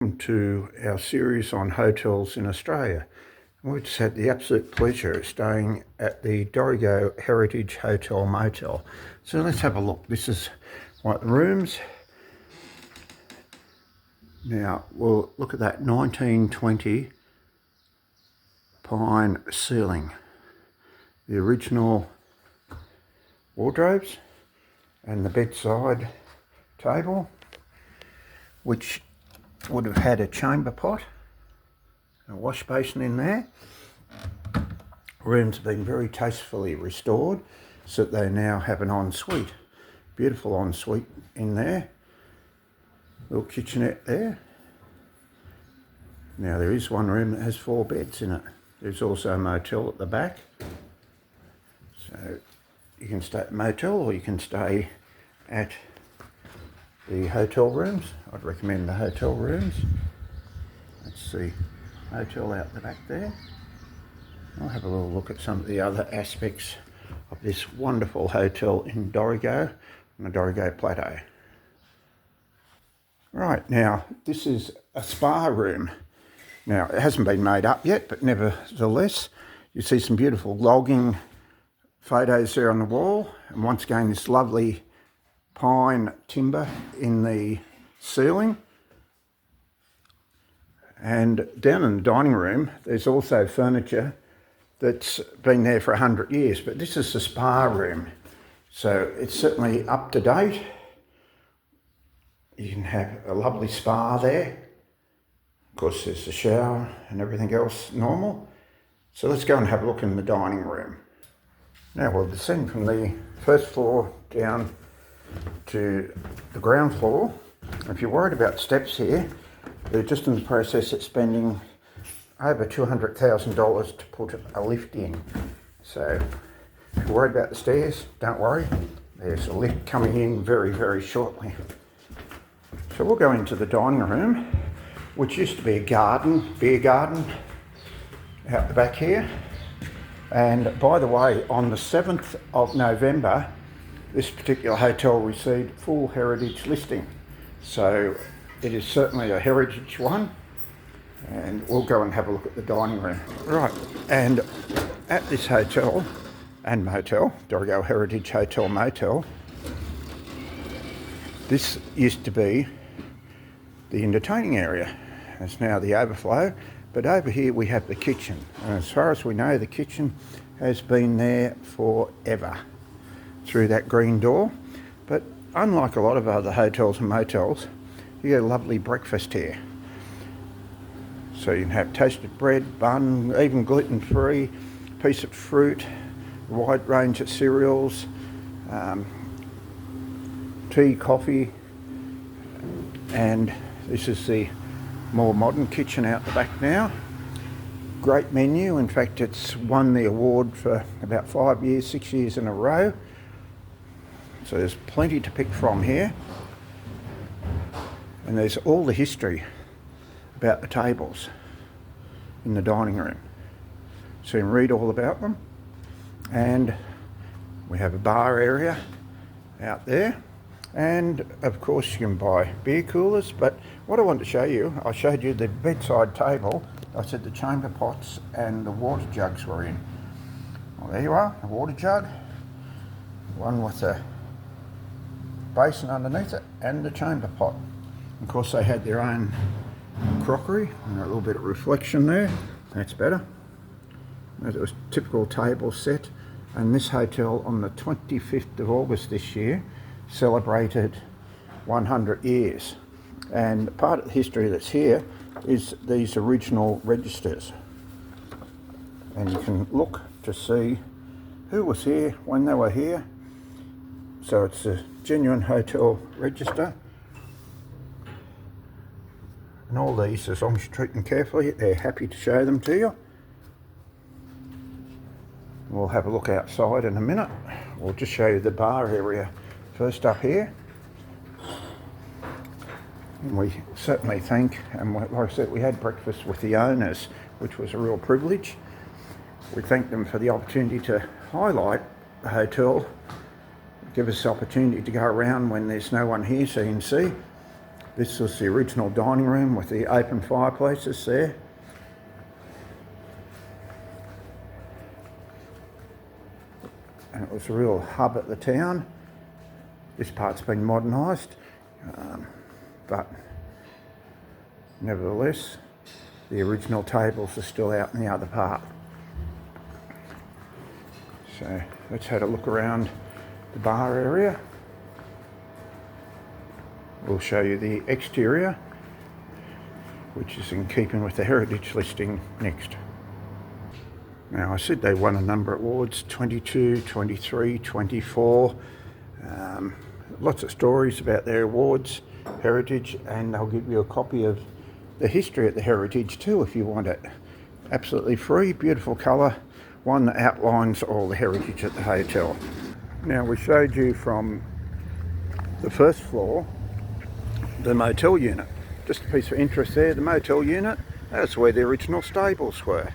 Welcome to our series on hotels in Australia. We've just had the absolute pleasure of staying at the Dorrigo Heritage Hotel Motel. So let's have a look. This is one of the rooms. Now we'll look at that 1920 pine ceiling. The original wardrobes and the bedside table, which would have had a chamber pot, a wash basin in there. Rooms have been very tastefully restored so that they now have an ensuite. Beautiful ensuite in there. Little kitchenette there. Now there is one room that has 4 beds in it. There's also a motel at the back. So you can stay at the motel or you can stay at the hotel rooms. I'd recommend the hotel rooms. Let's see, hotel out the back there. I'll have a little look at some of the other aspects of this wonderful hotel in Dorrigo, on the Dorrigo Plateau. Right, now this is a spa room. Now it hasn't been made up yet, but nevertheless, you see some beautiful logging photos there on the wall, and once again this lovely pine timber in the ceiling. And down in the dining room there's also furniture that's been there for 100 years, but this is the spa room, so it's certainly up to date. You can have a lovely spa there. Of course there's the shower and everything else normal. So let's go and have a look in the dining room. Now we'll descend from the first floor down to the ground floor. If you're worried about steps here, they're just in the process of spending over $200,000 to put a lift in. So if you're worried about the stairs, don't worry. There's a lift coming in very, very shortly. So we'll go into the dining room, which used to be a garden, beer garden, out the back here. And by the way, on the 7th of November, this particular hotel received full heritage listing. So it is certainly a heritage one. And we'll go and have a look at the dining room. Right, and at this hotel and motel, Dorrigo Heritage Hotel Motel, this used to be the entertaining area. It's now the overflow, but over here we have the kitchen. And as far as we know, the kitchen has been there forever through that green door. But unlike a lot of other hotels and motels, you get a lovely breakfast here. So you can have toasted bread, bun, even gluten-free, piece of fruit, a wide range of cereals, tea, coffee, and this is the more modern kitchen out the back now. Great menu. In fact, it's won the award for about 5 years, 6 years in a row. So there's plenty to pick from here. And there's all the history about the tables in the dining room. So you can read all about them. And we have a bar area out there. And of course you can buy beer coolers, but what I want to show you, I showed you the bedside table. I said the chamber pots and the water jugs were in. Well, there you are, a water jug, one with a basin underneath it and the chamber pot. Of course they had their own crockery and a little bit of reflection there. That's better. It was a typical table set, and this hotel on the 25th of August this year celebrated 100 years. And part of the history that's here is these original registers. And you can look to see who was here when they were here. So it's a genuine hotel register. And all these, as long as you treat them carefully, they're happy to show them to you. We'll have a look outside in a minute. We'll just show you the bar area first up here. And we certainly thank, and like I said, we had breakfast with the owners, which was a real privilege. We thank them for the opportunity to highlight the hotel, give us the opportunity to go around when there's no one here so you can see This was the original dining room with the open fireplaces there. And it was a real hub at the town. This part's been modernised, but nevertheless, the original tables are still out in the other part. So let's have a look around the bar area. We'll show you the exterior, which is in keeping with the heritage listing next. Now, I said they won a number of awards, 22, 23, 24. Lots of stories about their awards, heritage, and I'll give you a copy of the history at the heritage too if you want it. Absolutely free, beautiful colour, one that outlines all the heritage at the hotel. Now, we showed you from the first floor the motel unit. Just a piece of interest there, the motel unit, that's where the original stables were.